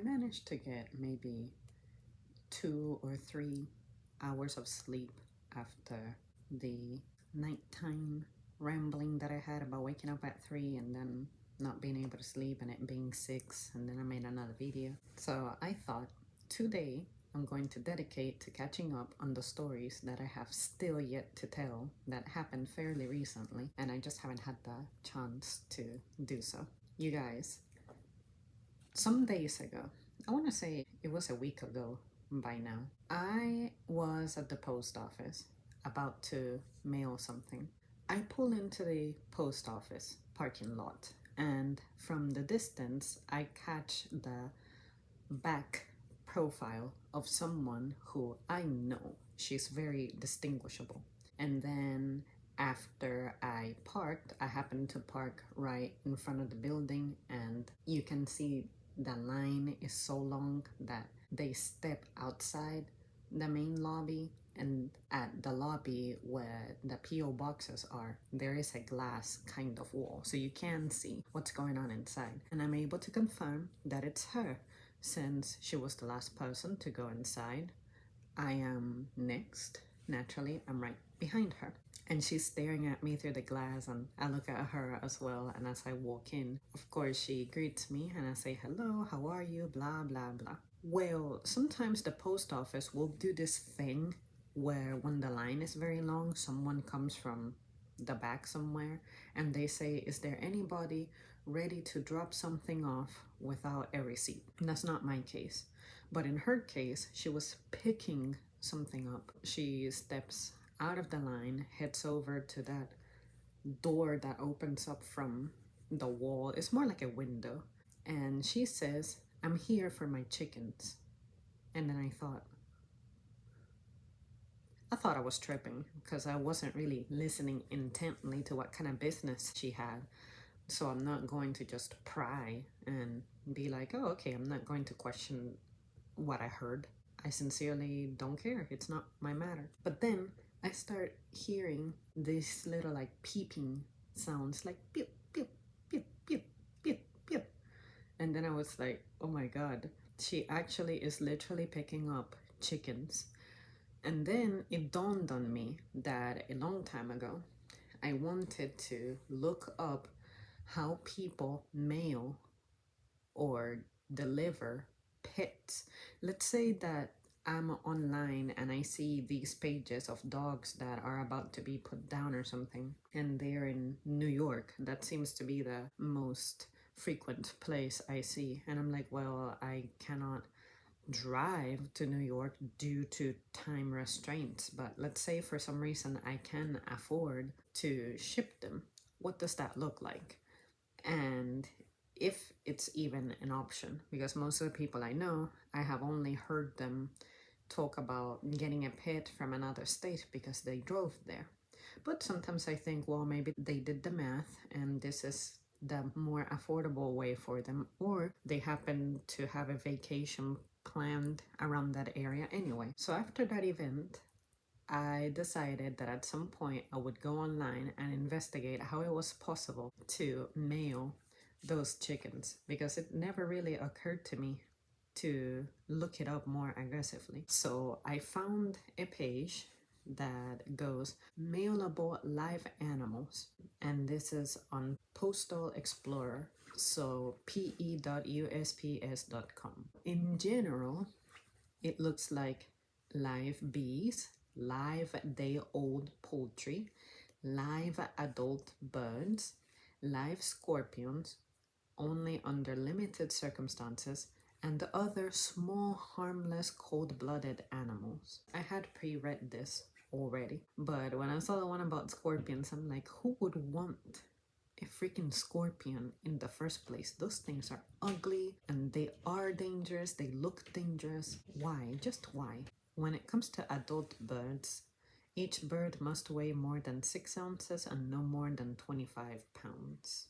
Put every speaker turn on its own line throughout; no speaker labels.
managed to get maybe 2 or 3 hours of sleep after the nighttime rambling that I had about waking up at 3 and then not being able to sleep and it being 6, and then I made another video. So I thought today I'm going to dedicate to catching up on the stories that I have still yet to tell that happened fairly recently, and I just haven't had the chance to do so. You guys, some days ago, I want to say it was a week ago by now, I was at the post office about to mail something. I pull into the post office parking lot, and from the distance, I catch the back profile of someone who I know. She's very distinguishable. And then after I parked, I happened to park right in front of the building, and you can see the line is so long that they step outside the main lobby, and at the lobby where the PO boxes are, there is a glass kind of wall, so you can see what's going on inside. And I'm able to confirm that it's her, since she was the last person to go inside. I am next. Naturally, I'm right behind her. And she's staring at me through the glass, and I look at her as well. And as I walk in, of course, she greets me and I say, hello, how are you? Blah, blah, blah. Well, sometimes the post office will do this thing where when the line is very long, someone comes from the back somewhere and they say, is there anybody ready to drop something off without a receipt? And that's not my case. But in her case, she was picking something up. She steps out of the line, heads over to that door that opens up from the wall. It's more like a window. And she says, I'm here for my chickens. And then I thought I was tripping because I wasn't really listening intently to what kind of business she had. So I'm not going to just pry and be like, oh, okay, I'm not going to question what I heard. I sincerely don't care. It's not my matter. But then I start hearing these little like peeping sounds, like peep, peep, peep, peep, peep, peep. And then I was like, oh my God, she actually is literally picking up chickens. And then it dawned on me that a long time ago, I wanted to look up how people mail or deliver pets. Let's say that I'm online and I see these pages of dogs that are about to be put down or something, and they're in New York. That seems to be the most frequent place I see. And I'm like, well, I cannot drive to New York due to time restraints, but let's say for some reason I can afford to ship them. What does that look like? And if it's even an option, because most of the people I know, I have only heard them talk about getting a pet from another state because they drove there. But sometimes I think, well, maybe they did the math and this is the more affordable way for them, or they happen to have a vacation planned around that area anyway. So after that event, I decided that at some point I would go online and investigate how it was possible to mail those chickens, because it never really occurred to me to look it up more aggressively. So I found a page that goes mailable live animals, and this is on Postal Explorer, so pe.usps.com. In general, it looks like live bees, live day-old poultry, live adult birds, live scorpions, only under limited circumstances, and other small, harmless, cold-blooded animals. I had pre-read this already, but when I saw the one about scorpions, I'm like, who would want a freaking scorpion in the first place? Those things are ugly and they are dangerous. They look dangerous. Why? Just why? When it comes to adult birds, each bird must weigh more than 6 ounces and no more than 25 pounds.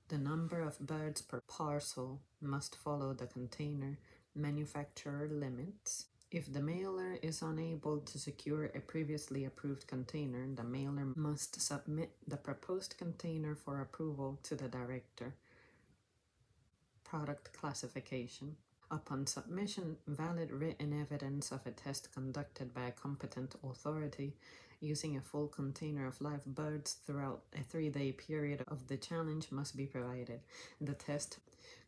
The number of birds per parcel must follow the container manufacturer limits. If the mailer is unable to secure a previously approved container, the mailer must submit the proposed container for approval to the director. Product classification. Upon submission, valid written evidence of a test conducted by a competent authority using a full container of live birds throughout a 3-day period of the challenge must be provided. The test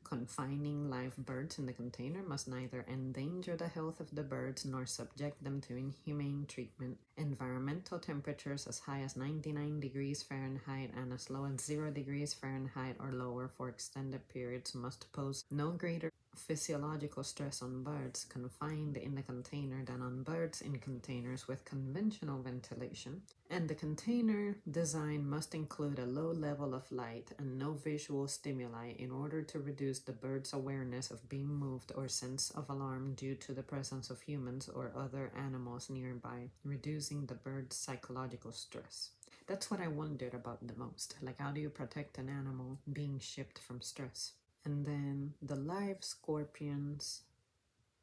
confining live birds in the container must neither endanger the health of the birds nor subject them to inhumane treatment. Environmental temperatures as high as 99 degrees Fahrenheit and as low as 0 degrees Fahrenheit or lower for extended periods must pose no greater physiological stress on birds confined in the container than on birds in containers with conventional ventilation, and the container design must include a low level of light and no visual stimuli in order to reduce the bird's awareness of being moved or sense of alarm due to the presence of humans or other animals nearby, reducing the bird's psychological stress. That's what I wondered about the most. Like, how do you protect an animal being shipped from stress? And then the live scorpions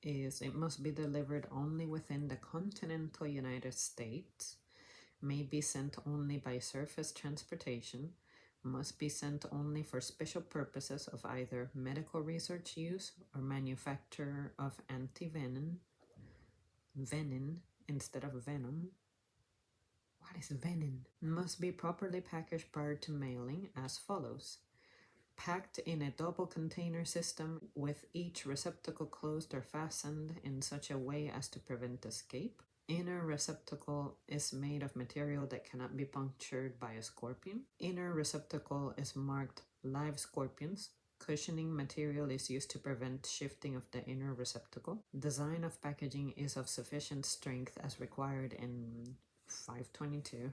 it must be delivered only within the continental United States, may be sent only by surface transportation, must be sent only for special purposes of either medical research use or manufacture of venin instead of venom. What is venin? Must be properly packaged prior to mailing as follows. Packed in a double container system with each receptacle closed or fastened in such a way as to prevent escape. Inner receptacle is made of material that cannot be punctured by a scorpion. Inner receptacle is marked live scorpions. Cushioning material is used to prevent shifting of the inner receptacle. Design of packaging is of sufficient strength as required in 522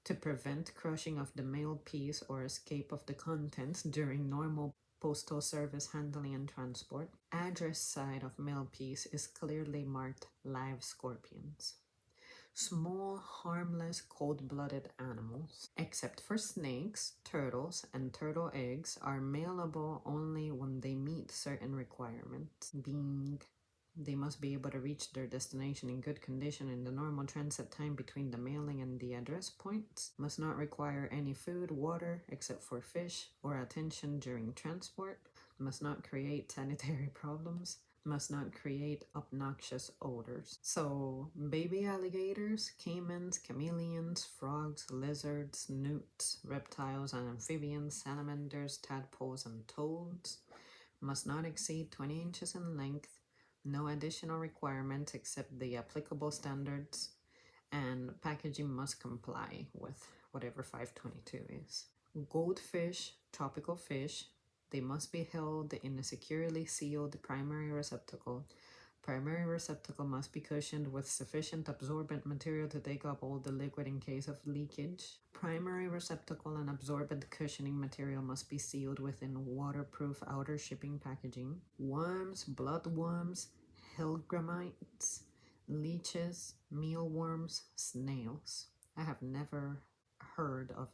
to prevent crushing of the mail piece or escape of the contents during normal postal service handling and transport. Address side of mail piece is clearly marked live scorpions. Small, harmless, cold-blooded animals, except for snakes, turtles, and turtle eggs, are mailable only when they meet certain requirements, being they must be able to reach their destination in good condition in the normal transit time between the mailing and the address points, must not require any food, water, except for fish, or attention during transport, must not create sanitary problems, must not create obnoxious odors. So, baby alligators, caimans, chameleons, frogs, lizards, newts, reptiles and amphibians, salamanders, tadpoles, and toads must not exceed 20 inches in length. No additional requirements except the applicable standards, and packaging must comply with whatever 522 is. Goldfish, tropical fish, they must be held in a securely sealed primary receptacle. Primary receptacle must be cushioned with sufficient absorbent material to take up all the liquid in case of leakage. Primary receptacle and absorbent cushioning material must be sealed within waterproof outer shipping packaging. Worms, bloodworms, hellgramites, leeches, mealworms, snails. I have never heard of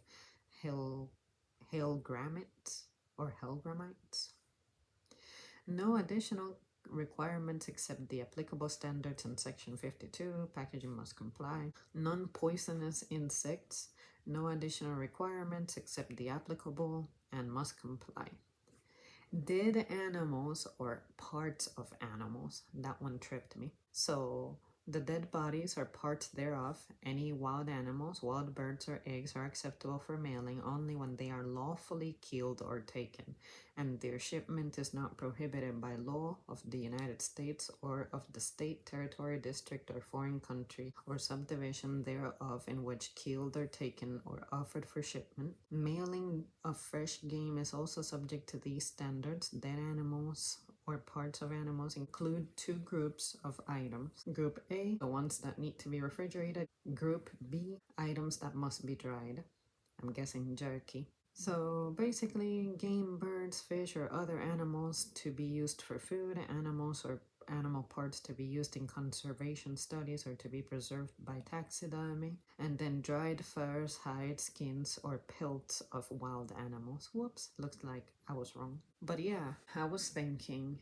hellgramites or hellgramites. No additional requirements except the applicable standards in section 52. Packaging must comply. Non-poisonous insects. No additional requirements except the applicable and must comply. Dead animals or parts of animals. That one tripped me. So the dead bodies or parts thereof, any wild animals, wild birds, or eggs are acceptable for mailing only when they are lawfully killed or taken, and their shipment is not prohibited by law of the United States or of the state, territory, district, or foreign country or subdivision thereof in which killed or taken or offered for shipment. Mailing of fresh game is also subject to these standards. Dead animals or parts of animals include 2 groups of items. Group A, the ones that need to be refrigerated. Group B, items that must be dried. I'm guessing jerky. So basically, game, birds, fish, or other animals to be used for food, animals or animal parts to be used in conservation studies or to be preserved by taxidermy, and then dried furs, hides, skins, or pelts of wild animals. Whoops, looks like I was wrong. But yeah, I was thinking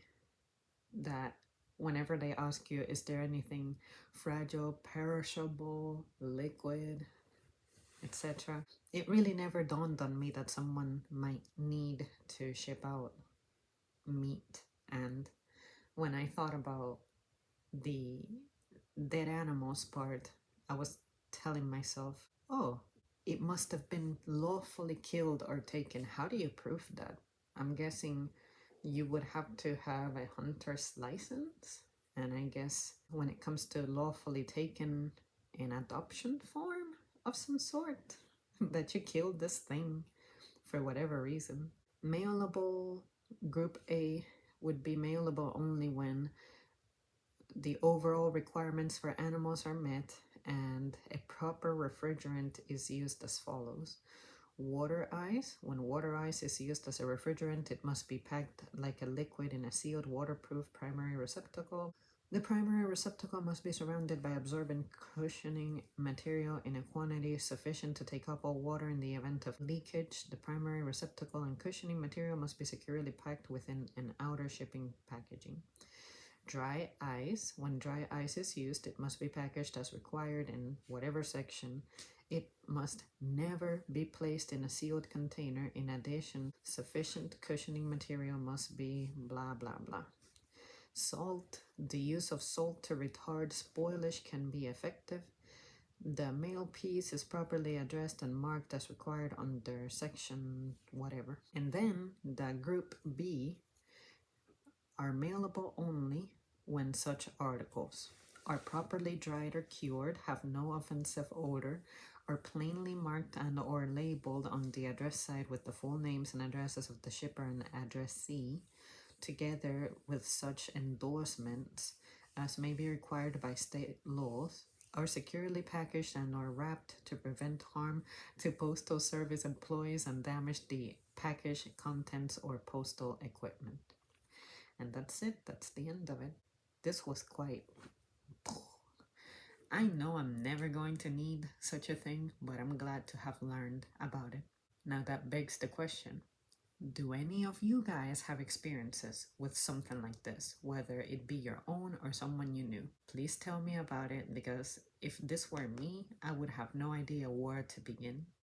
that whenever they ask you, is there anything fragile, perishable, liquid, etc., it really never dawned on me that someone might need to ship out meat and when I thought about the dead animals part, I was telling myself, oh, it must have been lawfully killed or taken. How do you prove that? I'm guessing you would have to have a hunter's license. And I guess when it comes to lawfully taken in adoption form of some sort, that you killed this thing for whatever reason. Mailable group A would be mailable only when the overall requirements for animals are met and a proper refrigerant is used as follows. Water ice. When water ice is used as a refrigerant, it must be packed like a liquid in a sealed waterproof primary receptacle. The primary receptacle must be surrounded by absorbent cushioning material in a quantity sufficient to take up all water in the event of leakage. The primary receptacle and cushioning material must be securely packed within an outer shipping packaging. Dry ice. When dry ice is used, it must be packaged as required in whatever section. It must never be placed in a sealed container. In addition, sufficient cushioning material must be blah blah blah. Salt. The use of salt to retard spoilage can be effective. The mail piece is properly addressed and marked as required under section whatever. And then the group B are mailable only when such articles are properly dried or cured, have no offensive odor, are plainly marked and or labeled on the address side with the full names and addresses of the shipper and addressee, together with such endorsements as may be required by state laws, are securely packaged and are wrapped to prevent harm to postal service employees and damage the package contents or postal equipment. And that's it. That's the end of it. This was quite... I know I'm never going to need such a thing, but I'm glad to have learned about it. Now that begs the question, do any of you guys have experiences with something like this, whether it be your own or someone you knew? Please tell me about it, because if this were me, I would have no idea where to begin.